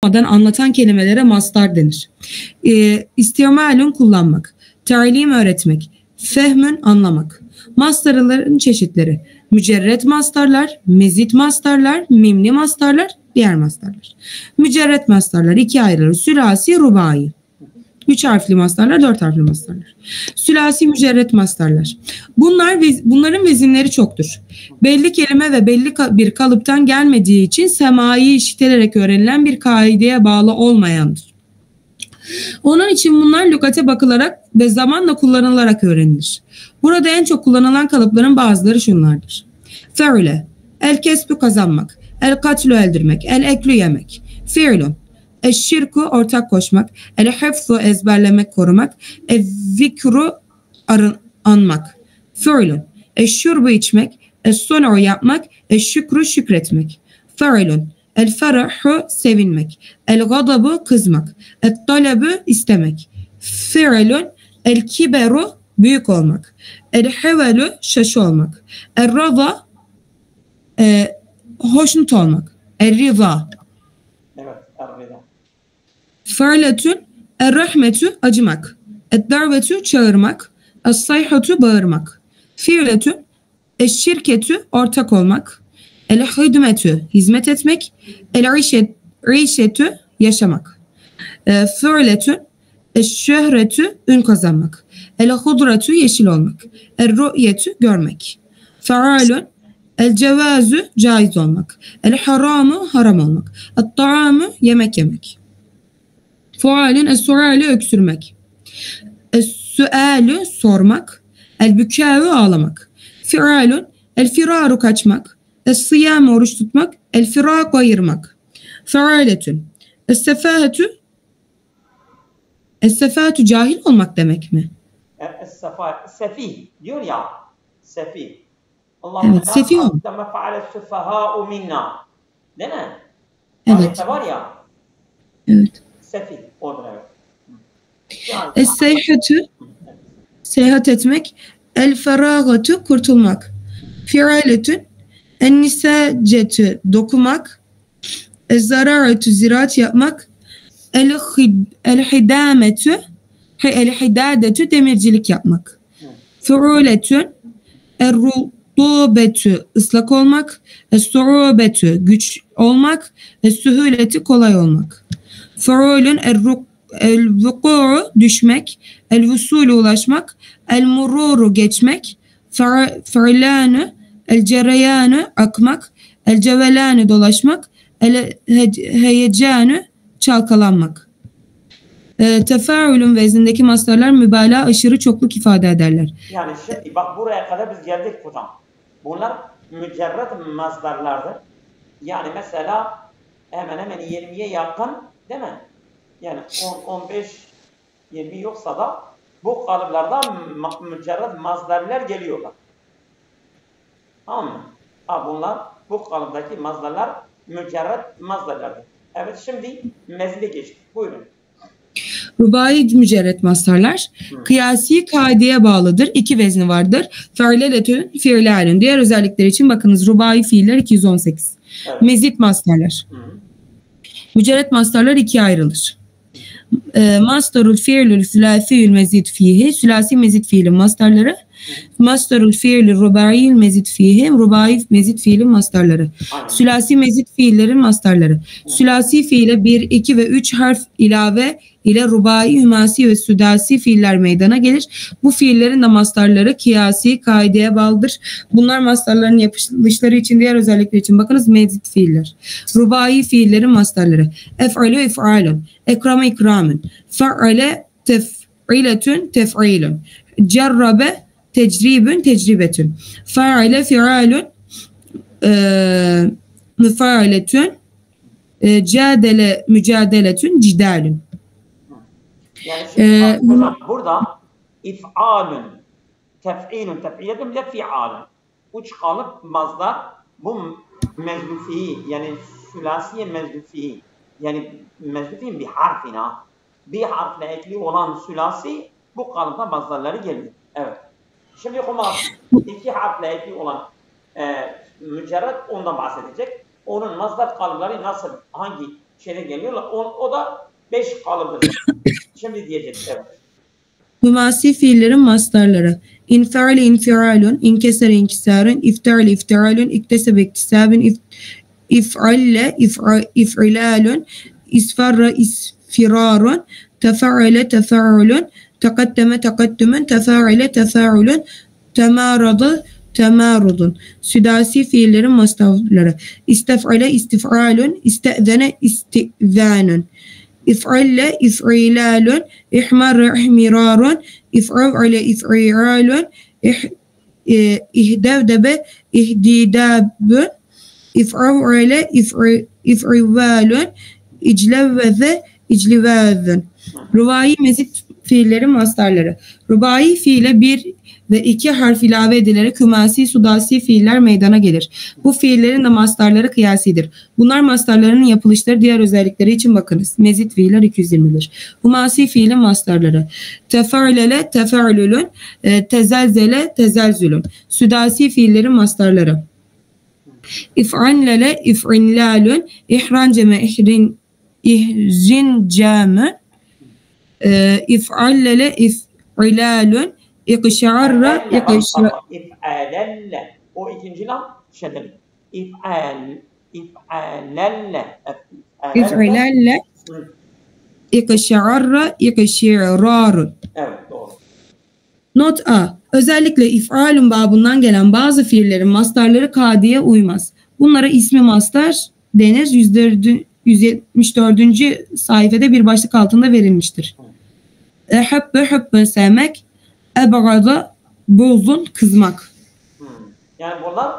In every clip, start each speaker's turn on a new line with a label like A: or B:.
A: anlatan kelimelere mastar denir. İstimalün kullanmak, talim öğretmek, fehmün anlamak. Mastarların çeşitleri: mücerret mastarlar, mezit mastarlar, mimli mastarlar, diğer mastarlar. Mücerret mastarlar ikiye ayrılır: sülasi, rubai. 3 harfli mastarlar, 4 harfli mastarlar. Sülasi mücerret mastarlar. Bunların vezinleri çoktur. Belli kelime ve belli bir kalıptan gelmediği için semai işitilerek öğrenilen bir kaideye bağlı olmayandır. Onun için bunlar lügate bakılarak ve zamanla kullanılarak öğrenilir. Burada en çok kullanılan kalıpların bazıları şunlardır: fe'le, el kesbü kazanmak, el katlü öldürmek, el eklü yemek, fi'lun, eşşirku ortak koşmak, el hıfzu ezberlemek korumak, el zikru anmak, fi'lun, eşşurbu içmek, el sun'u yapmak, el şükru şükretmek, fi'lun, el ferahu sevinmek, el gadabu kızmak, el talebu istemek, fi'lun, el kiberu büyük olmak, el hevelu şaşı olmak, el rıza hoşnut olmak, el rıza.
B: Evet, el-rıza.
A: Fe'letün el rahmetü acımak, el davetü çağırmak, el sayhatu bağırmak, fi'letün el şirketü ortak olmak, el hidmetü hizmet etmek, el işetü yaşamak, fe'letün el şöhretü ün kazanmak, el hudretü yeşil olmak, el ru'yetü görmek, fe'alün el cevazü caiz olmak, el haramu haram olmak, el ta'amu yemek yemek. Fualün es-suali öksürmek, es-sualü sormak, el-bükâvü ağlamak, fi'alün el-firaru kaçmak, es-siyâmü oruç tutmak, el-firâku ayırmak, fe'aletün es-sefâtü cahil olmak demek mi?
B: Sefih diyor ya, sefih.
A: Evet, sefih olmak.
B: Lama fe'ale sufahâ'u minna. Değil mi?
A: Evet.
B: Ayette var ya.
A: Evet.
B: Sefih orada, evet.
A: Es-seyhatü seyahat etmek, el-ferâgatü kurtulmak, fi'aletün en-nisâcetü dokumak, ez-zarâretü ziraat yapmak, el-hidâmetü el-hidâdetü demircilik yapmak, fu'uletün er-rutubetü ıslak olmak, es-su'ubetü güç olmak, es-sühûletü kolay olmak, fu'ulün el-vuku'u düşmek, el-vusulü ulaşmak, el-mururu geçmek, fe'lânü el-cereyanü akmak, el-cevelânü dolaşmak, el-heyecanü çalkalanmak. Tefaülün veznindeki mastarlar mübalağa aşırı çokluk ifade ederler.
B: Yani şimdi bak buraya kadar biz geldik hocam. Bunlar mücerret mastarlardır. Yani mesela hemen hemen 20'ye yakın değil mi? Yani 10, 15, 20 yoksa da bu kalıplardan mücerret mastarlar geliyorlar. Tamam mı? Bunlar bu kalıptaki mastarlar mücerret mastarlardır. Evet, şimdi mezile geçtik. Buyurun.
A: Rubai mücerret mastarlar kıyasi kaideye bağlıdır. 2 vezni vardır. Fe'leletün, fi'lalün. Diğer özellikleri için bakınız rubai fiiller 218. Evet. Mezit mastarlar. Mücerret mastarlar 2'ye ayrılır. Mastarul fi'lül sülâsiyül mezit fihi. Sülâsi mezit fiilin mastarları. Mastarul fi'lül rubaiyül mezit fihi. Rubai mezit fiilin mastarları. Sülâsi mezit fiillerin mastarları. Sülâsi fiile 1, 2 ve 3 harf ilave ile rubai, hümasi ve südasi fiiller meydana gelir. Bu fiillerin de mastarları kıyasi kaideye bağlıdır. Bunlar mastarların yapılışları için, diğer özellikleri için bakınız mezit fiiller. Rubai fiillerin mastarları. Ef'alü if'alun, ekrame ikramün, fe'ale tef'iletün tef'ilün, cerrabe tecribün tecribetün, fe'ale fi'alün müfa'aletün, cadele mücadeletün cidalün.
B: Yani şimdi burada if'alün, tef'ilün, tef'iletün ve fi'alün. 3 kalıp mazlar bu mezdufihi, yani sülasiye mezdufihi. Yani mezdufihin bir harfina, bir harfle ekli olan sülasi bu kalıpta mazlarları geliyor. Evet. Şimdi Kumar 2 harfle ekli olan mücerret ondan bahsedecek. Onun mazlar kalıpları nasıl, hangi şeyde geliyorlar. O da 5 kalıbıdır. Şimdi diyeceğiz. Evet.
A: Hümasi fiillerin mastarları. İnfiale infialun, inkesere inkisarun, iftale iftialun, iktesebe iktisabun, if'alle if'ilalun, isfarra isfirarun, tefa'ale tefa'ulun, tekaddeme tekaddümen, tefa'ale tefa'ulun, temarada temarudun. Südasi fiillerin mastarları. İstef'ale istif'alun, iste'zene isti'zanun. İf'alle if'ilalun, ihmarra ihmirarun, if'av'ale if'iralun, ihdevdebe ihdidabun, if'av'ale if'ivalun, iclevveze iclivazun. Rubai mezit fiillerin mastarları. Rubai fiile 1 ve 2 harf ilave edilerek hümasi, sudasi fiiller meydana gelir. Bu fiillerin de mastarları kıyasidir. Bunlar mastarlarının yapılışları, diğer özellikleri için bakınız. Mezit fiiller 220'dir. Hümasi fiilin mastarları. Tefa'lele tefa'lülün, tezelzele tezelzülün. Südasi fiillerin mastarları. İf'anlele if'inlalün, ihranceme ihzincamün, if'allele if'ilalün, İkşarra ikşarra.
B: İf'alelle. O ikinci lam şeddeli. İf'alelle.
A: İf'ilalle. İkşarra ikşirarun.
B: Evet, doğru.
A: Not A. Özellikle if'alun babından gelen bazı fiillerin mastarları kadiye uymaz. Bunlara ismi mastar denir. 174. sayfada bir başlık altında verilmiştir. Hübbün sevmek, ebgada bozun kızmak.
B: Yani bunlar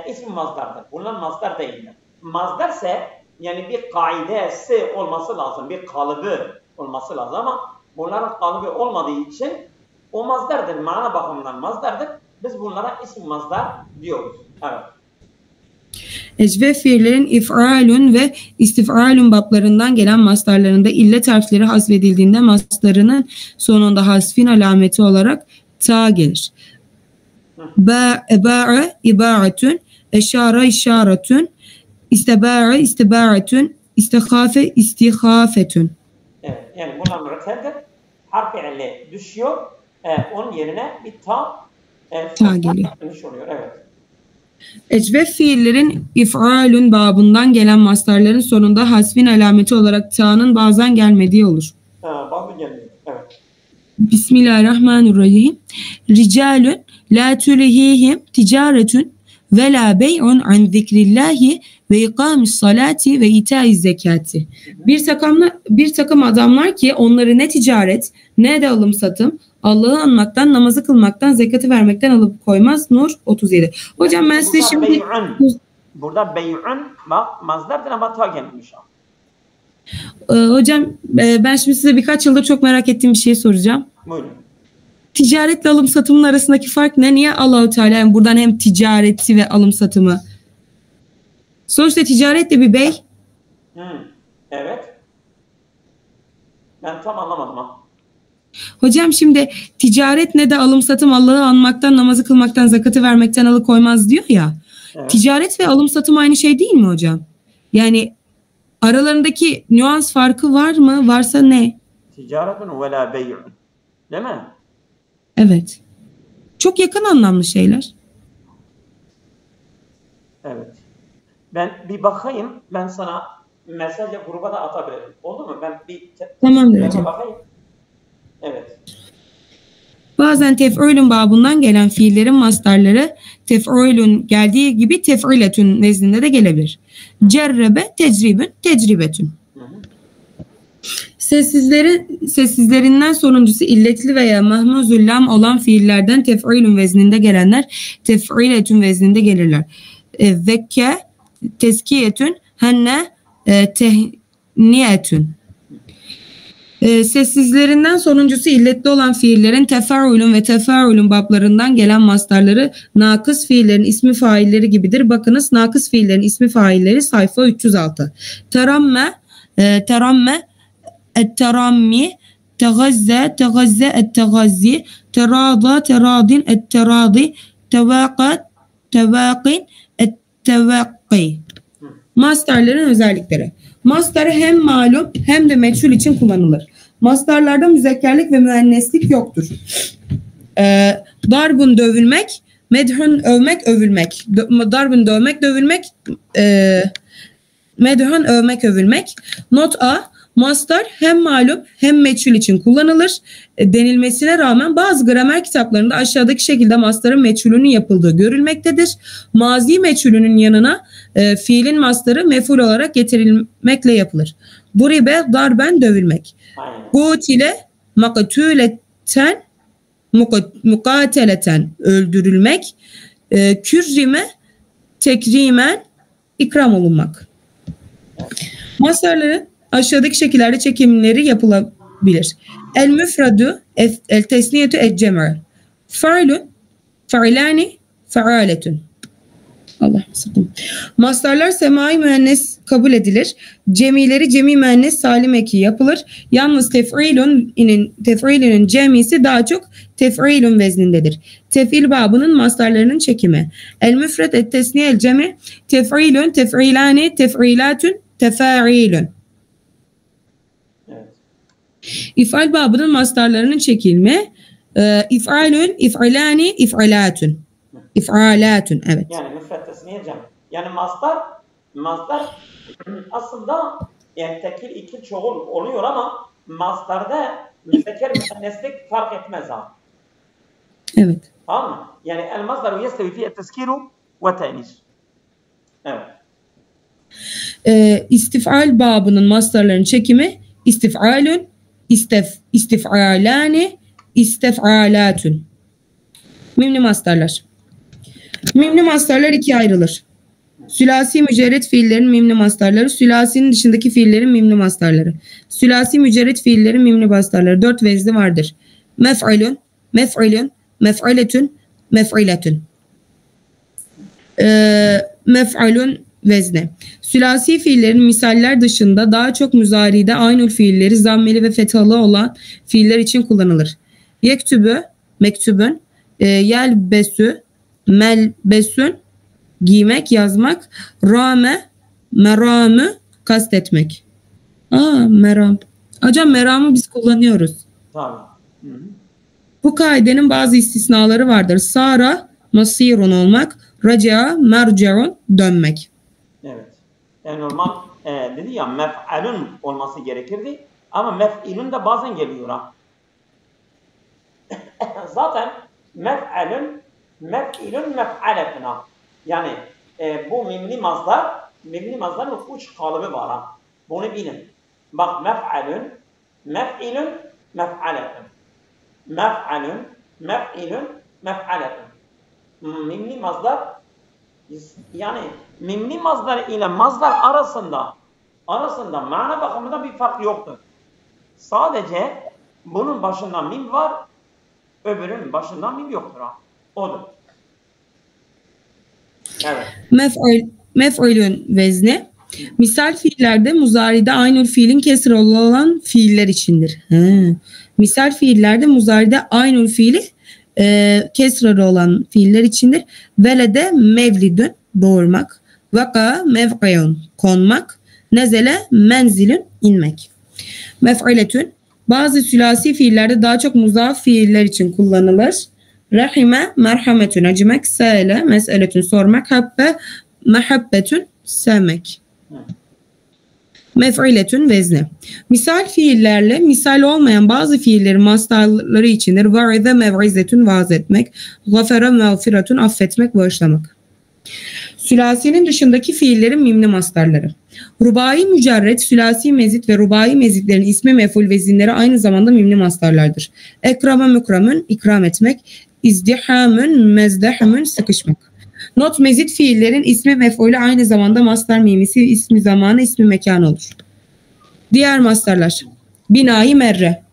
B: ismi mazdardır. Bunlar mazdar değiller. Mazdar ise yani bir kaidesi olması lazım. Bir kalıbı olması lazım ama bunların kalıbı olmadığı için o mazdardır. Mana bakımından mazdardır. Biz bunlara ismi mazdar diyoruz. Evet.
A: Ecve fiillerin if'alun ve istif'alun bablarından gelen mastarlarında illet harfleri hasfedildiğinde mastarının sonunda hasfin alameti olarak ta gelir. Ba'a iba'atun, eşara işaretun, isteba'a istiba'atun, istihafe istihafetun.
B: Evet, yani bunlar mürekkeptir. Harf ile düşüyor. Onun yerine bir ta
A: geliyor.
B: Oluyor. Evet.
A: Ecve fiillerin if'alun babından gelen mastarların sonunda hasfin alameti olarak ta'nın bazen gelmediği olur.
B: Bazen gelmiyor. Evet.
A: Bismillahirrahmanirrahim. Ricalun la tulihihim ticaretun ve la bey'un an zikrillahi ve ikamis salati ve itaiz zekati. Bir takım adamlar ki onları ne ticaret ne de alım satım, Allah'ı anmaktan, namazı kılmaktan, zekatı vermekten alıp koymaz. Nur 37. Hocam ben size şimdi...
B: Burada bey'un bak mazdardır ama ta gelmiş.
A: Hocam ben şimdi size birkaç yıldır çok merak ettiğim bir şey soracağım.
B: Buyurun.
A: Ticaretle alım satımın arasındaki fark ne? Niye Allah-u Teala yani buradan hem ticareti ve alım satımı? Sonuçta ticaret de bir bey.
B: Evet. Ben tam anlamadım ha.
A: Hocam şimdi ticaret ne de alım satım Allah'ı anmaktan, namazı kılmaktan, zakatı vermekten alıkoymaz diyor ya. Evet. Ticaret ve alım satım aynı şey değil mi hocam? Yani aralarındaki nüans farkı var mı? Varsa ne?
B: Ticaretun ve la bey'un. Değil mi?
A: Evet. Çok yakın anlamlı şeyler.
B: Evet. Ben bir bakayım. Ben sana mesajla gruba da atabilirim. Oldu mu? Ben bir
A: Tamamdır hocam.
B: Bakayım. Evet.
A: Bazen tef'ülün babından gelen fiillerin mastarları tef'ülün geldiği gibi tef'iletün nezdinde de gelebilir. Cerrebe, tecribün, tecribetün. Sessizlerinden sonuncusu illetli veya mahmuzul lam olan fiillerden tef'ülün vezninde gelenler tef'iletün vezninde gelirler. Vekke, teskiyetün, henne, tehniyetün. Sessizlerinden sonuncusu illetli olan fiillerin teferrülün ve teferrülün bablarından gelen mastarları nakıs fiillerin ismi failleri gibidir. Bakınız nakıs fiillerin ismi failleri sayfa 306. Teramme, teramme, etterammi, tegazze, tegazze, ettegazzi, terada, teradin, etteradi, tevakat, tevaqin, ettevakki. Mastarların özellikleri. Mastar hem malum hem de meçhul için kullanılır. Mastarlarda müzekkerlik ve müenneslik yoktur. Darbun dövülmek, medhun övmek, övülmek. Darbun dövmek, dövülmek, medhun övmek, övülmek. Not A. Mastar hem malum hem meçhul için kullanılır denilmesine rağmen bazı gramer kitaplarında aşağıdaki şekilde mastarın meçhulünün yapıldığı görülmektedir. Mazi meçhulünün yanına fiilin mastarı mef'ul olarak getirilmekle yapılır. Duribe darben dövülmek. Kutile maktuleten mukateleten öldürülmek. Kürrime tekrimen ikram olunmak. Mastarların aşağıdaki şekillerde çekimleri yapılabilir. El müfradu, el tesniyetu, el cem'u. Fa'ilun, fa'ilani, fa'aletun. Allah sakın. Mastarlar semai müennes kabul edilir. Cemileri cemi müennes salim eki yapılır. Yalnız tef'ilunun cemisi daha çok tef'ilun veznindedir. Tef'il babının mastarlarının çekimi. El müfred, el tesniye, el cemi. Tef'ilun, tef'ilani, tef'ilatun, tefa'ilun. İf'al babının mastarlarının çekilme. İf'alun, if'alani, if'alatun. İf'alatun, evet.
B: Yani müfret tesniye cem. Yani mastar aslında yani tekil ikil çoğul oluyor ama mastarda müzekker müenneslik fark etmez ha.
A: Evet.
B: Tamam mı? Yani el masdaru yestevi fi et-teskiru ve te'nis. Evet.
A: İstif'al babının mastarlarının çekimi istif'alun, istif'alani, istif'alatun. Mimli mastarlar. Mimli mastarlar ikiye ayrılır. Sülasi mücerret fiillerin mimli mastarları, sülasinin dışındaki fiillerin mimli mastarları. Sülasi mücerret fiillerin mimli mastarları. 4 vezli vardır. Mef'alun, mef'ilun, mef'aletun, mef'iletun. Mef'alun vezne. Sülasi fiillerin misaller dışında daha çok müzaride aynul fiilleri zammeli ve fethalı olan fiiller için kullanılır. Yektübü, mektübün, yelbesü, melbesün, giymek, yazmak, rame, meramı, kastetmek. Meram. Hocam meramı biz kullanıyoruz.
B: Tamam.
A: Bu kaidenin bazı istisnaları vardır. Sara, masirun olmak, raca, merceun, dönmek.
B: Evet. Yani normal dedi ya mef'alun olması gerekirdi ama mef'ilun da bazen geliyor ha. Zaten mef'alun, mef'ilun, mef'aletun ha. Yani bu mimli mazdarın 3 kalıbı var ha. Bunu bilin. Bak mef'alun, mef'ilun, mef'aletun. Mef'alun, mef'ilun, mef'aletun. Mimli mazdar yani mimli mazdar ile mazdar arasında mana bakımında bir fark yoktur. Sadece bunun başında mim var, öbürünün başında mim yoktur ha. Odur. Evet.
A: Mef'ulün vezni. Misal fiillerde muzaride aynul fiilin kesri olan fiiller içindir. Misal fiillerde muzaride aynul fiili kesrarı olan fiiller içindir. Velede mevlidün doğurmak. Vaka mev'iyun konmak. Nezele menzilün inmek. Mef'iletün bazı sülasi fiillerde daha çok muzaf fiiller için kullanılır. Rahime merhametün acımak. Sele mes'eletün sormak. Habbe mehabbetün sevmek. Mef'iletün vezni. Misal fiillerle misal olmayan bazı fiillerin mastarları içindir. Va'ize mev'izetün vaaz etmek. Gafere mağfiretün affetmek, bağışlamak. Sülasinin dışındaki fiillerin mimli mastarları. Rubai mücerret, sülasi mezit ve rubai mezitlerin ismi mef'ul vezinleri aynı zamanda mimli mastarlardır. Ekrama mükramün ikram etmek. İzdihamün mezdehümün sıkışmak. Not mezit fiillerin ismi mef'ulü aynı zamanda mastar mimisi ismi zamanı ismi mekanı olur. Diğer mastarlar. Binayı merre.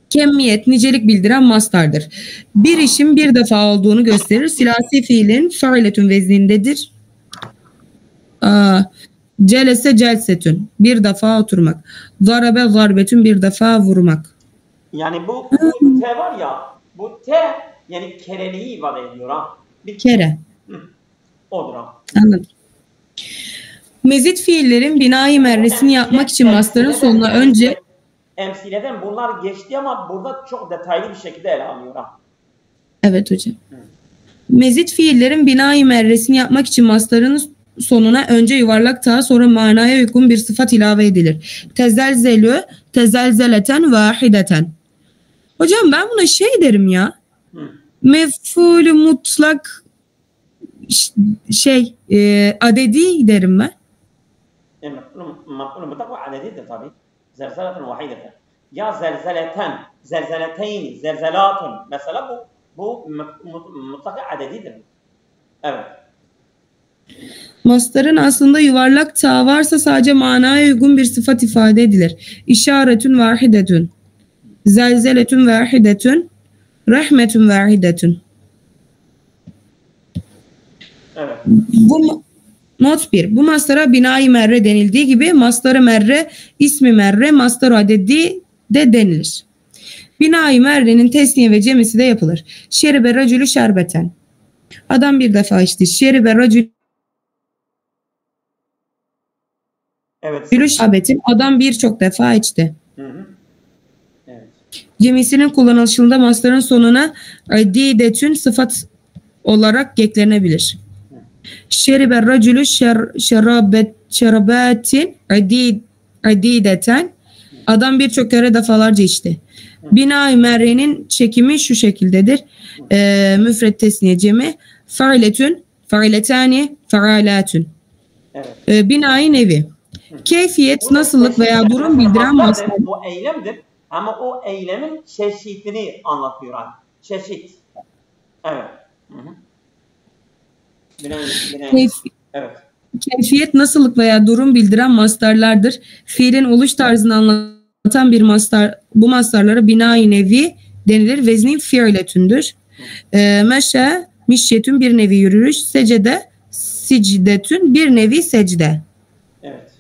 A: Kemmiyet, nicelik bildiren mastardır. Bir işin bir defa olduğunu gösterir. Silasi fiilin failetün veznindedir. Celese celsetün. Bir defa oturmak. Zarabe zarbetün bir defa vurmak.
B: Yani bu T var ya, bu T yani kereliği ifade ediyor ha. Bir
A: kere.
B: Odur ha.
A: Anladım. Mezit fiillerin binayı merresini yapmak için mastarın sonuna önce
B: emsileden bunlar geçti ama burada çok detaylı bir şekilde ele alıyor.
A: Evet hocam. Mezit fiillerin binayı merresini yapmak için mastarın sonuna önce yuvarlak ta sonra manaya uygun bir sıfat ilave edilir. Tezelzelü, tezelzeleten, vahideten. Hocam ben buna şey derim ya. Mef'ulü mutlak adedi derim ben.
B: Mef'ulü mutlak ve adedidir tabi. Zelzeleten vahideten. Ya zelzeleten, zelzeleteyni, zelzelatun. Mesela bu mutlak adedidir. Evet.
A: Mastarın aslında yuvarlak ta varsa sadece manaya uygun bir sıfat ifade edilir. İşaretün vahidetün. Zelzeletün vahidetün. Rahmetün vahidetün.
B: Evet.
A: Bu not 1. Bu mastara binayı merre denildiği gibi mastarı merre, ismi merre, mastarı adedi de denilir. Binayı merrenin tesniye ve cemisi de yapılır. Şeribe racülü şerbeten. Adam bir defa içti. Şeribe racülü şerbetin. Adam birçok defa içti.
B: Evet.
A: Cemisinin kullanılışında mastarın sonuna adidetün sıfat olarak eklenebilir. Şeribe racülü şerabetin adideten. Adam birçok kere defalarca içti. Binayı merrenin çekimi şu şekildedir. Müfret tesniye cemi. Failetün, failetani, faalatün. Binayı nevi. Keyfiyet, nasıllık veya durum bildiren mastar.
B: O eylemdir ama o eylemin çeşitini anlatıyor. Çeşit. Evet. Evet.
A: Keyfiyet, nasıllık veya durum bildiren mastarlardır. Fiilin oluş tarzını anlatan bir mastar, bu mastarlara binayı nevi denilir. Veznin fiiletündür. Meşe, mişyetün bir nevi yürüyüş. Secde, sicdetün bir nevi secde.
B: Evet.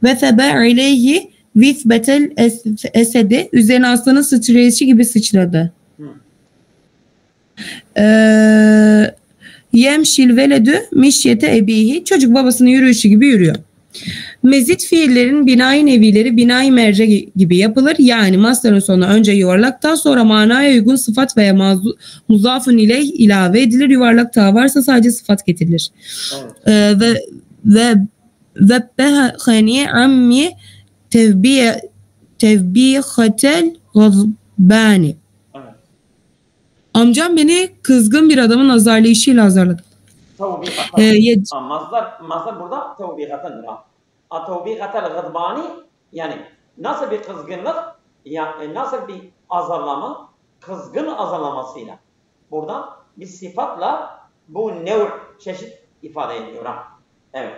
A: Ve febe aleyhi vithbetel esedi, üzerine aslanın sıçrayışı gibi sıçradı. Yemşil veledü mişyete ebihi, çocuk babasının yürüyüşü gibi yürüyor. Mezit fiillerin binayı nevileri binayı merce gibi yapılır. Yani mastarın sonuna önce yuvarlak sonra manaya uygun sıfat veya muzafun ileyh ilave edilir. Yuvarlak ta varsa sadece sıfat getirilir.
B: Evet.
A: Ve behani ammi tevbihatel gazbani. Amcam beni kızgın bir adamın azarlayışıyla azarladı.
B: Mazhar burada tevbihatendir. Tevbihatel gazbani yani nasıl bir kızgınlık, yani nasıl bir azarlama, kızgın azarlamasıyla. Buradan bir sıfatla bu çeşit ifade ediyor. Evet.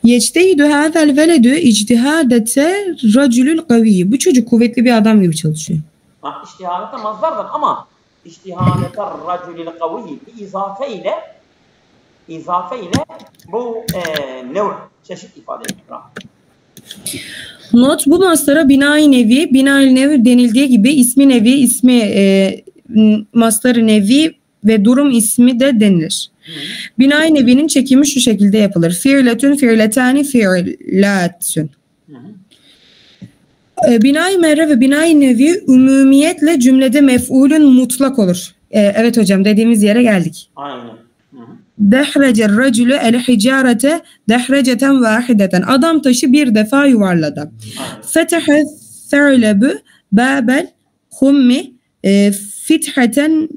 A: Yectehidü hâzel veledü ictihadete racülül kaviyyi. Bu çocuk kuvvetli bir adam gibi çalışıyor.
B: İçtihadete mazdardır ama içtihadete racülül kaviyyi bir izafe ile bu çeşit ifade ediyor.
A: Not, bu mastara binayı nevi denildiği gibi ismi nevi, mastarı nevi ve durum ismi de denilir. Binayı nevinin çekimi şu şekilde yapılır. Fiiletün, fiiletani, fiilatün. Binayı merre ve binayı nevi ümumiyetle cümlede mef'ulün mutlak olur. Evet hocam, dediğimiz yere geldik.
B: Aynen.
A: Dehrecer racülü el hicarete dehreceten vahideten. Adam taşı bir defa yuvarladı. Fetehe se'lebu babel hummi fithaten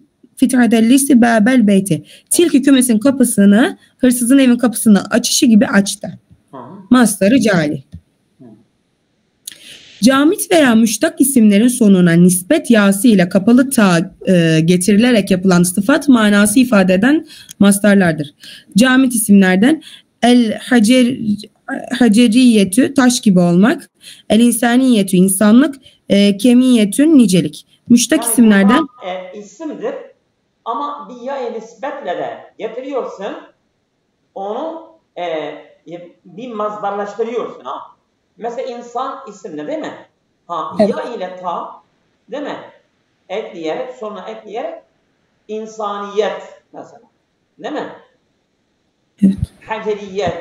A: lisi babel beyti. Tilki kümesin kapısını, hırsızın evin kapısını açışı gibi açtı. Mastarı cali. Camit veya müştak isimlerin sonuna nispet yası ile kapalı ta getirilerek yapılan sıfat manası ifade eden mastarlardır. Camit isimlerden el haceriyetü taş gibi olmak, el insaniyetü insanlık, kemiyetün nicelik. Müştak isimlerden
B: isimdir ama bir ya nispetle de getiriyorsun, onu bir mazdarlaştırıyorsun. Mesela insan isimli değil mi? Evet. Ya ile ta değil mi? Ekleyerek sonra ekleyerek insaniyet mesela. Değil mi?
A: Evet.
B: Haceriyet.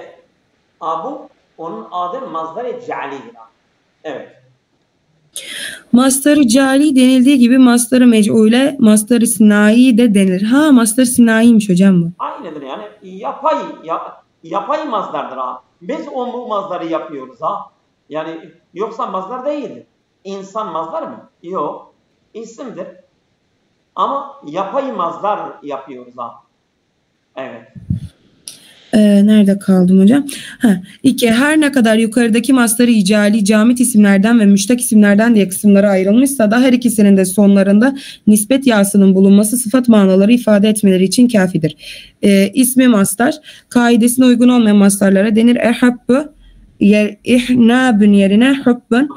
B: Bu onun adı mazdar-ı cealidir. Evet.
A: Mastarı cali denildiği gibi mastarı mec'ule, mastarı sinayi de denilir. Ha, mastarı sinayiymiş hocam bu.
B: Aynıdır yani yapay mazdardır ha. Biz bu mazdarı yapıyoruz ha. Yani yoksa mazdar değildir. İnsan mazdar mı? Yok. İsimdir. Ama yapay mazdar yapıyoruz ha. Evet.
A: Nerede kaldım hocam? 2. Her ne kadar yukarıdaki mastarı icali, camit isimlerden ve müştak isimlerden diye kısımlara ayrılmışsa da her ikisinin de sonlarında nispet yasının bulunması sıfat manaları ifade etmeleri için kafidir. İsmi mastar, kaidesine uygun olmayan mastarlara denir. Ehabbü, ihnabün yerine hubbün,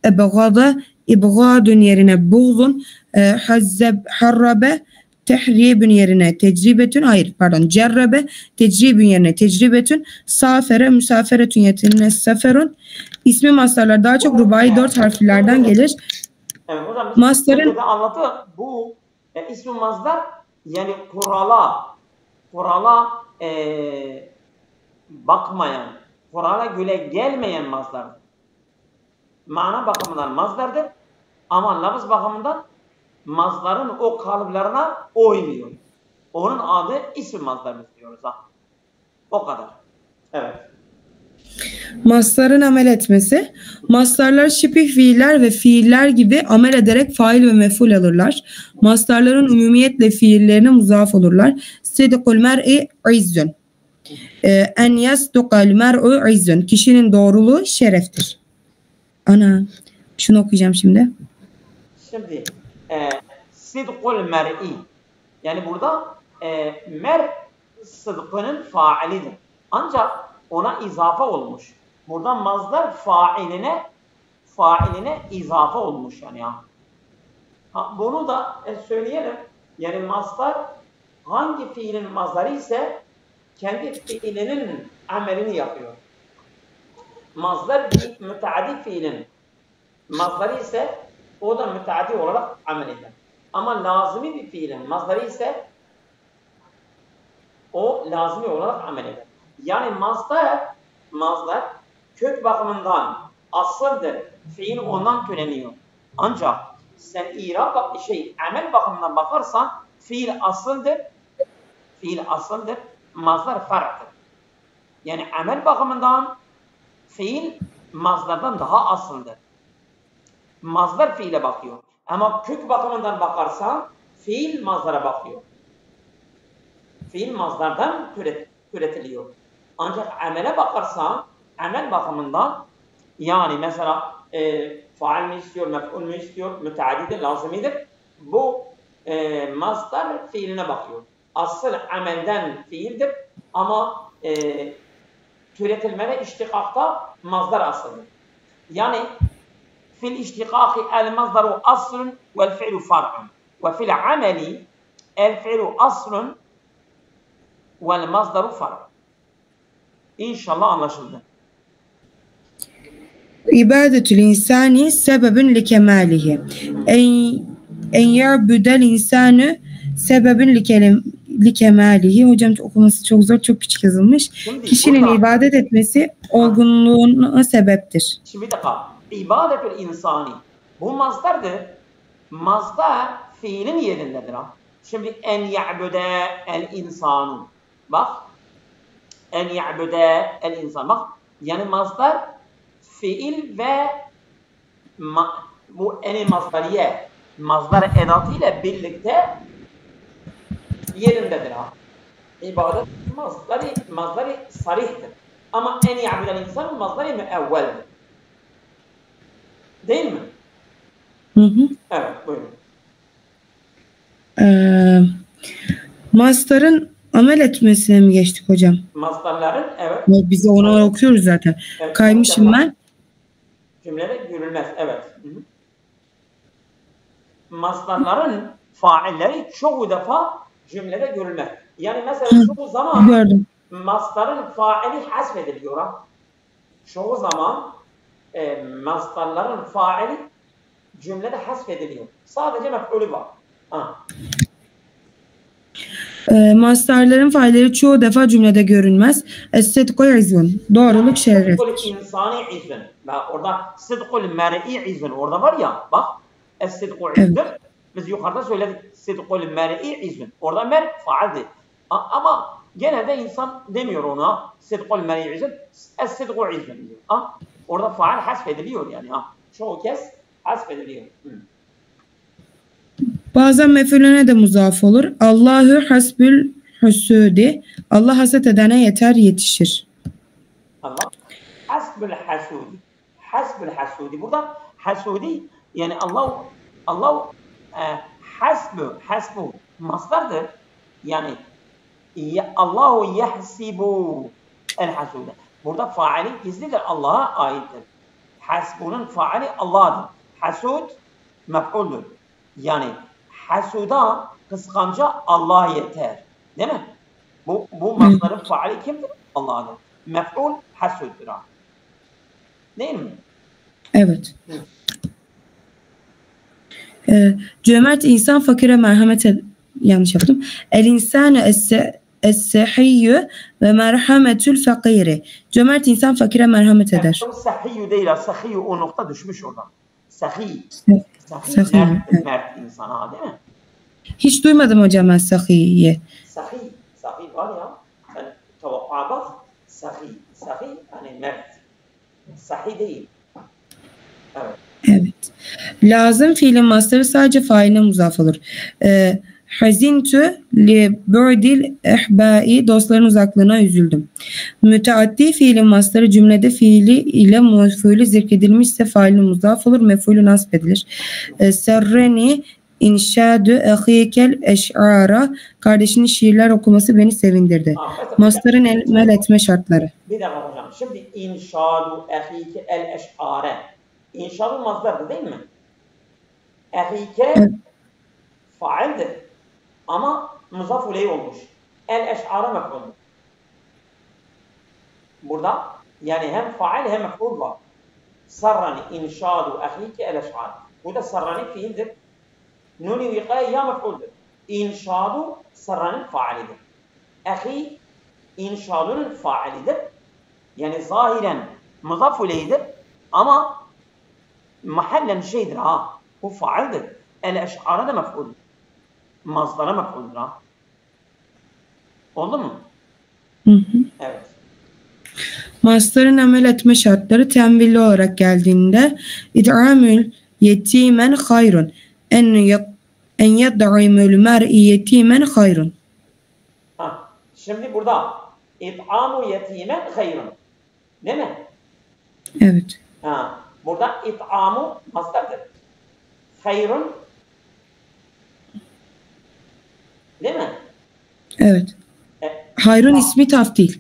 A: ebgada, ibgadün yerine buğdun, harrabe, tehribün yerine tecrübetün, cerrebe, tecrübün yerine tecrübetün, safere, müsaferetün yerine seferun. İsmi mastarlar daha çok rubai 4 harflerden gelir.
B: Evet hocam,
A: mastarın
B: anlatı bu ismi mazdar yani kurala bakmayan, kurala göre gelmeyen mazdardır. Mana bakımından mazdardır ama lafız bakımından mazdarın o kalıplarına uymuyor. Onun adı isim mazdar diyoruz ha. O kadar. Evet.
A: Mastarın amel etmesi. Mastarlar şibih fiiller ve fiiller gibi amel ederek fail ve mef'ul alırlar. Mastarların umumiyetle fiillerine muzaf olurlar. Sidikul mer'i izzün. En yasdukal mer'u izzün. Kişinin doğruluğu şereftir. Şunu okuyacağım şimdi.
B: Şimdi sidikul mer'i, yani burada mer sıdkının failidir. Ancak ona izafe olmuş. Burada mazdar failine izafe olmuş yani ya. Bunu da söyleyelim. Yani mazdar hangi fiilin mazdarı ise kendi fiilinin amelini yapıyor. Mazdar bir müteaddi fiilin mazdarı ise o da müteaddi olarak amel eder. Ama lazimi bir fiilin mazdarı ise o lazimi olarak amel eder. Yani mazdar kök bakımından asıldır. Fiil ondan türeniyor. Ancak sen amel bakımından bakarsan fiil asıldır. Mazdar farktır. Yani amel bakımından fiil mazdardan daha asıldır. Mazdar fiile bakıyor. Ama kök bakımından bakarsan fiil mazdara bakıyor. Fiil mazdardan türetiliyor. Ancak amele bakarsan amel bakımından yani mesela faal mi istiyor, mef'ul mu istiyor, müteaddidir, lazimidir. Bu mazdar fiiline bakıyor. Asıl amelden fiildir ama türetilmede iştikakta mazdar asıldır. Yani fil iştikaki el mazdaru aslun vel fi'lu far'un ve fil ameli el fi'lu aslun vel mazdaru far'un. İnşallah anlaşıldı.
A: İbadetül insani sebebün li kemalihi. En ya'budel insanı sebebün li kemalihi. Hocam okuması çok zor, çok küçük yazılmış. Kişinin ibadet etmesi olgunluğuna sebeptir.
B: Şimdi bir dakika. İbadetül insani. Bu mazdardır. Mazdar fiilin yerindedir ha. Şimdi en ya'bude el insanu. Bak. En ya'bude el insan. Bak. Yani mazdar fiil ve bu eni mazdariye mazdar edatı ile birlikte yerindedir ha. İbadet mazdari sarihtir. Ama en ya'budel insan mazdari müevveldir. Değil mi? Evet, buyurun.
A: Mastarın amel etmesine mi geçtik hocam?
B: Mastarların, evet.
A: Biz onu okuyoruz zaten. Evet, kaymışım ben.
B: Cümlede görülmez, evet. Mastarların failleri çoğu defa cümlede görülmez. Yani mesela çoğu zaman gördüm. Mastarın faili hasfediliyor ha. Çoğu zaman mastarların faili cümlede hasfediliyor. Sadece mef'ulü var.
A: Mastarların failleri çoğu defa cümlede görünmez. Es-sidku izun. Doğruluk şereftir.
B: Sıdkul insani izün. Orada sıdkul mer'i izün. Orada var ya bak. Es-sidku izün.
A: Evet.
B: Biz yukarıda söyledik. Sıdkul mer'i izün. Orada mer faaldi. Ama genelde insan demiyor ona. Sıdkul mer'i izün. Es-sidku izün. Orada faal hasfediliyor yani. Çoğu kez hasfediliyor.
A: Bazen mef'ulüne de muzaf olur. Allahu hasbül husudi. Allah haset edene yeter yetişir.
B: Allah. Hasbül hasudi. Hasbül hasudi. Burada hasudi yani Allah hasbu mastardır. Yani Allahu yahsibu el hasude. Burada faali gizlidir. Allah'a aittir. Hasbunun faali Allah'dır. Hasud mef'uldür. Yani hasuda kıskanca Allah yeter. Değil mi? Bu mastarın faali kimdir? Allah'dır. Mef'ul hasuddur. Değil mi?
A: Evet. Cömert insan fakire merhamet yanlış yaptım. El insanu es-sehiyyü ve merhametül fakiri. Cömert insan fakire merhamet eder.
B: Sehiyyü değil. Sehiyyü o nokta düşmüş oradan. Sehiy.
A: Sehiy.
B: Mert insan değil mi?
A: Hiç duymadım hocam ben sahiyyi.
B: Sahi var ya. Sen tavakkuğa bak. Sahi yani mert. Sahi değil.
A: Evet. Lazım fiilin mastarı sadece failine muzaf olur. Hazintu li bu'dil ehbai, dostların uzaklığına üzüldüm. Müteaddi fiilin mastarı cümlede fiili ile mef'ulü zikredilmişse failine muzaf olur. Mef'ulü nasb edilir. Serreni İnşadü ehikel eş'ara, kardeşinin şiirler okuması beni sevindirdi. Mastarın emel etme şartları.
B: Bir dakika hocam. Şimdi inşadu ehike el eş'are. İnşadu mastardır değil mi? Ehike faildir. Ama muzaf ileyh olmuş. El eş'ara mef'uldur. Burada yani hem fail hem mef'ul var. Sarrani inşadu ehike el eş'are. Bu da sarrani fiildir. Nuni vikaya ya mef'uldur. İnşadu sarranın faalidir. Ehi inşadunun faalidir. Yani zahiren muzaf ileyhdir ama mahallen şeydir bu faaldir. El eş'ara da mef'uldur. Mazdara mef'uldur Oldu mu? Evet.
A: Mastarın amel etme şartları tembihli olarak geldiğinde id'amül yetimen hayrun. En yed'imül mer'i yetimen hayrun.
B: Şimdi burada it'amu yetimen hayrun. Değil mi?
A: Evet.
B: Burada it'amu mastardır. Hayrun. Değil mi?
A: Evet. Hayrun ismi taftil.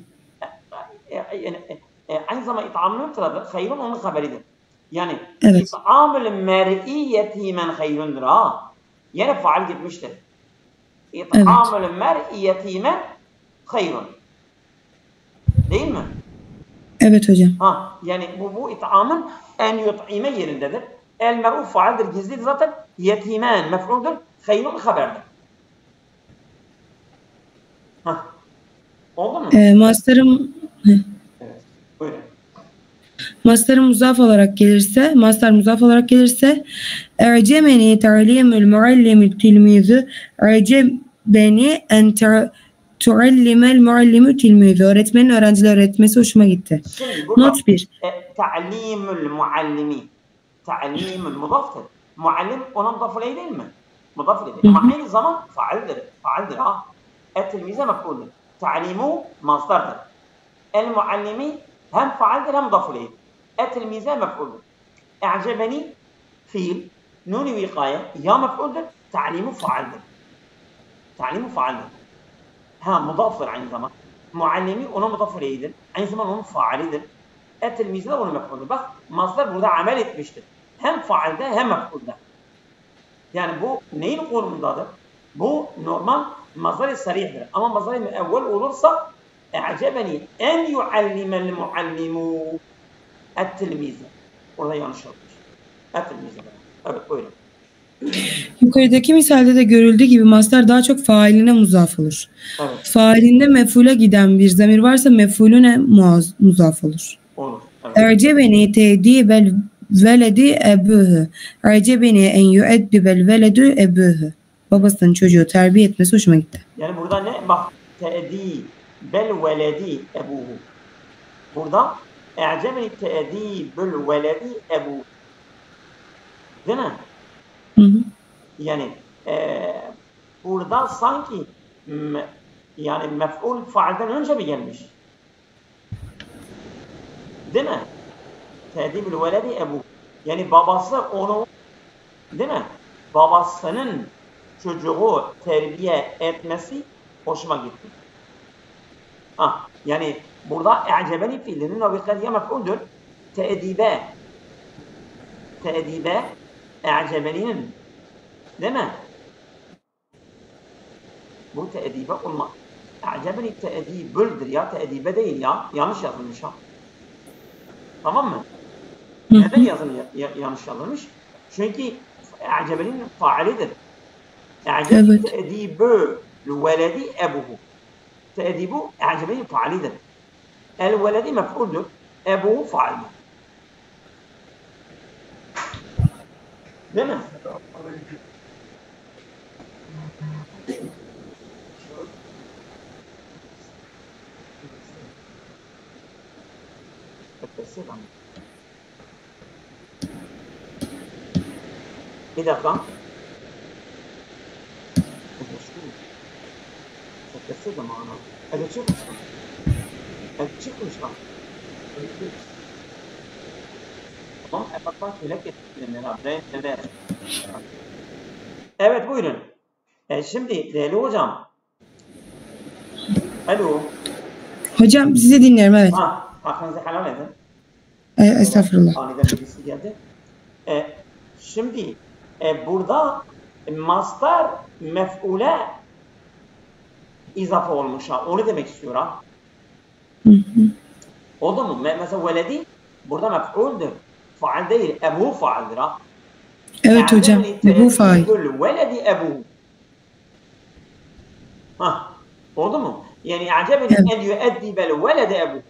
B: Aynı zamanda it'amın müpteladır. Hayrun onun haberidir. Yani
A: evet.
B: İt'amül mer'i yetimen hayrundur Yine faal gitmiştir. İt'amül mer'i yetimen hayrun. Değil mi?
A: Evet hocam.
B: Yani bu it'amın en yut'ime yerindedir. El mer'u faaldir, gizlidir zaten. Yetimen mef'uldur. Hayrun haberdir. Oldu mu?
A: Mastarım
B: evet. Buyurun.
A: Mastar muzaf olarak gelirse Ercemeni ta'limül muallimü tilmizu Ercebeni en tuallimel muallimü tilmizu. Öğretmenin öğrenciler öğretmesi hoşuma gitti. Not 1.
B: Ta'limül muallimi. Ta'limül mudaftır. Muallim ona mudaf ileyh değil mi? Mudaf ileyh. Ama aynı zaman faaldir. Et-tilmize mef'uldur. Ta'limu masdardır. El-muallimi hem faaldir hem mudaf ileyh. Et-tilmize mef'uldur. E'cebeni fiil, nuni vikaya ya mef'uldur. Ta'limu faaldir. Mudaftır aynı zaman. Muallimi ona mudaf ileyh'dir. Aynı zaman onun faalidir. Et-tilmize de onun mef'uldur. Bak masdar burada amel etmiştir. Hem faalde hem mef'ulde. Yani bu neyin konumundadır? Bu normal mazhar-ı sarihdir. Ama mazhar-ı müevvel olursa e'cebeni en yuallimel muallimu et-tilmize. Orada yanlış olmuş. Et-tilmize. Evet buyurun.
A: Yukarıdaki misalde de görüldüğü gibi mastar daha çok failine muzaf olur.
B: Evet.
A: Failinde mef'ule giden bir zamir varsa mef'ulüne muzaf olur.
B: Olur. Evet.
A: Ercebeni tedibel veledi ebuhu. Ercebeni en yueddibel veledu ebuhu. Babasının çocuğu terbiye etmesi hoşuma gitti.
B: Yani burada ne? Bak. Te'dibel veledi ebuhu. Burada e'cebeni te'dibel veledi ebuhu. Değil mi?
A: Hı hı.
B: Yani burada sanki yani mef'ul fa'ilden önce mi gelmiş? Değil mi? Tedibül veledi ebu. Yani babası onu, değil mi? Babasının çocuğu terbiye etmesi hoşuma gitti. Ha, yani burada e'cebeni fiilinin o bikkatiye mef'uldür. Te'dibe e'cebeninin, değil mi? Bu te'dibe olmaz. E'cebeni te'dibüldür ya, te'dibe değil ya. Yanlış yazılmış ha. Tamam mı? Neden yanlış yazılmış? Çünkü e'cebenin faalidir. E'cebenin te'dibü veledi ebuhu. Te'dibu e'cebenin faalidir. El veledi mef'uldür. Ebuhu faalidir. Değil mi? Bir dakika. Sesli zamanı. Evet çıkmış lan. Evet çıkmış lan. Tamam. Bak şöyle getirdim herhalde. Evet buyurun. Şimdi değerli hocam. Alo.
A: Hocam sizi dinliyorum, evet.
B: Hakkınızı helal edin.
A: Estağfurullah.
B: Aniden birisi geldi. Şimdi burada mastar mef'ule izafe olmuş ha. Onu demek istiyor ha. Oldu mu? Mesela veledi burada mef'uldür. Faal değil. Ebu faaldir ha.
A: Evet hocam. Ebu faal.
B: Veledi ebu. Oldu mu? Yani acebeni en yueddibel velede ebu.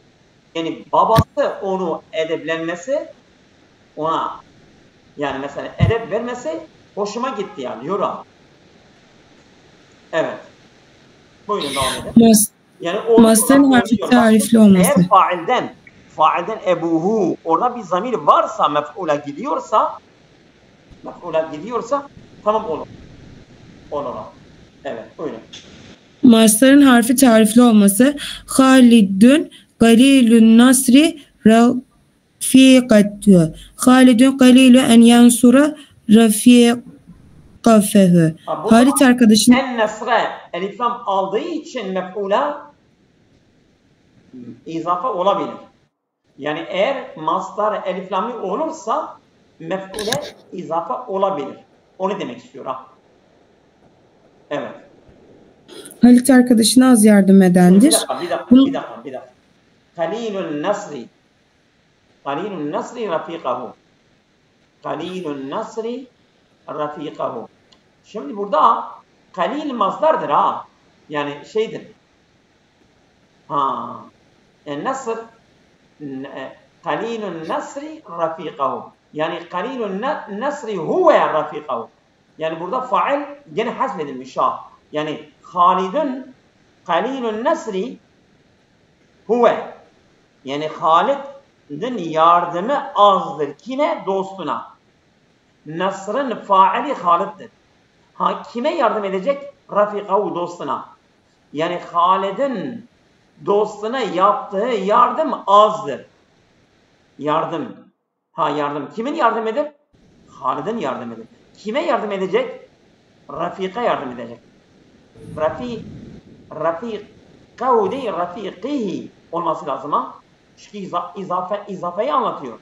B: Yani babası onu edeplenmesi, ona yani mesela edep vermesi hoşuma gitti yani diyor ha. Evet. Buyurun devam edelim. Yani
A: mastarın harfi tarifli olması.
B: Eğer failden ebuhu orada bir zamir varsa mef'ula gidiyorsa tamam olur. Olur. Evet buyurun.
A: Mastarın harfi tarifli olması Halidun galilun nasri rafiqatü. Halidun galilu en yansura rafiqafehu. Halit arkadaşın
B: en nesre eliflam aldığı için mef'ula izafe olabilir. Yani eğer mastar eliflamlı olursa mef'ule izafe olabilir. Onu demek istiyor ha. Evet.
A: Halit arkadaşına az yardım edendir.
B: Bir dakika. Kalilun nasri rafiqahu. Şimdi burada kalil masdardır ha. Yani şeydir. Nasr kalilun nasri rafiqahu. Yani kalilun nasri huve rafiqahu. Yani burada fail gene hasfedilmiş ha. Yani Halidun kalilun nasri huve. Yani Halid'in yardımı azdır. Kime? Dostuna. Nasr'ın faili Halid'dir. Kime yardım edecek? Rafiqahu, dostuna. Yani Halid'in dostuna yaptığı yardım azdır. Yardım. Kimin yardım eder? Halid'in yardım eder. Kime yardım edecek? Rafiq'a yardım edecek. Rafiqahu değil, rafiqihi olması lazım ha. Çünkü izafeyi anlatıyor.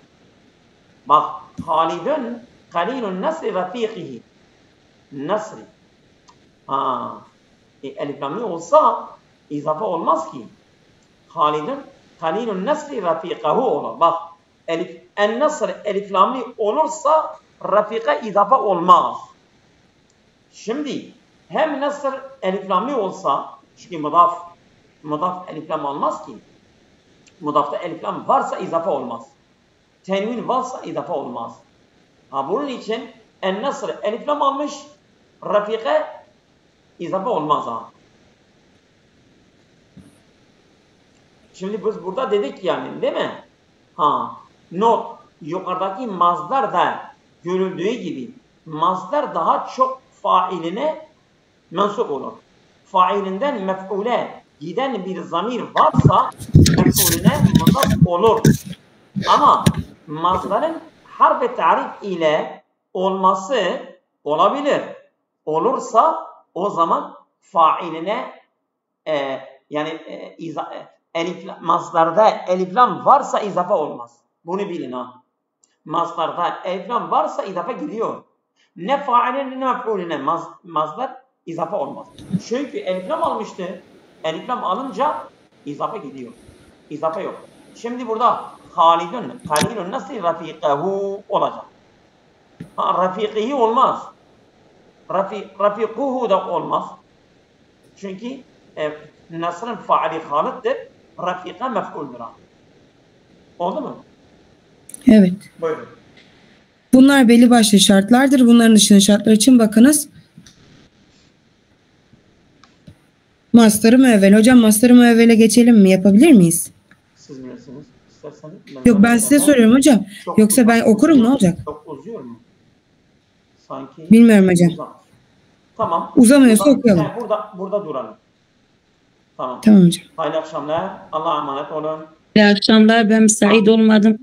B: Bak, Halidun kalilun nasri rafiqihi. Nasri. Eliflamlı olsa izafe olmaz ki. Halidun kalilun nasri rafiqahu olur. Bak, en nasr eliflamlı olursa rafika izafe olmaz. Şimdi hem nasır eliflamlı olsa, çünkü mudaf eliflam olmaz ki. Mudafta eliflam varsa izafe olmaz. Tenvin varsa izafe olmaz. Bunun için en-nasr eliflam almış, rafike izafe olmaz. Şimdi biz burada dedik yani, değil mi? Not, yukarıdaki mazdar da görüldüğü gibi mazdar daha çok failine mensup olur. Failinden mef'ule giden bir zamir varsa mef'uline mudaf olur. Ama mazdarın harf-i tarif ile olması olabilir. Olursa o zaman failine mazdarda eliflam varsa izafe olmaz. Bunu bilin Mazdarda eliflam varsa izafe gidiyor. Ne failine ne mef'uline mazdar izafe olmaz. Çünkü eliflam almıştı. Eliflam alınca izafe gidiyor. İzafe yok. Şimdi burada Halidun nasıl rafikahu olacak? Rafikihi olmaz. Rafikuhu da olmaz. Çünkü nasrın faali Halid'dir. Rafika mef'uldür. Oldu mu?
A: Evet.
B: Buyurun.
A: Bunlar belli başlı şartlardır. Bunların dışında şartlar için bakınız. Mastar-ı müevvel. Hocam mastar-ı müevvele geçelim mi? Yapabilir miyiz?
B: Siz bilirsiniz. İsterseniz.
A: Yok ben size soruyorum hocam. Yoksa ben okurum ne olacak?
B: Çok uzuyor mu? Sanki.
A: Bilmiyorum hocam.
B: Tamam.
A: Uzamıyorsa okuyalım.
B: Burada duralım. Tamam.
A: Tamam hocam.
B: Hayırlı akşamlar. Allah'a emanet olun.
C: İyi akşamlar. Ben müsait olmadım.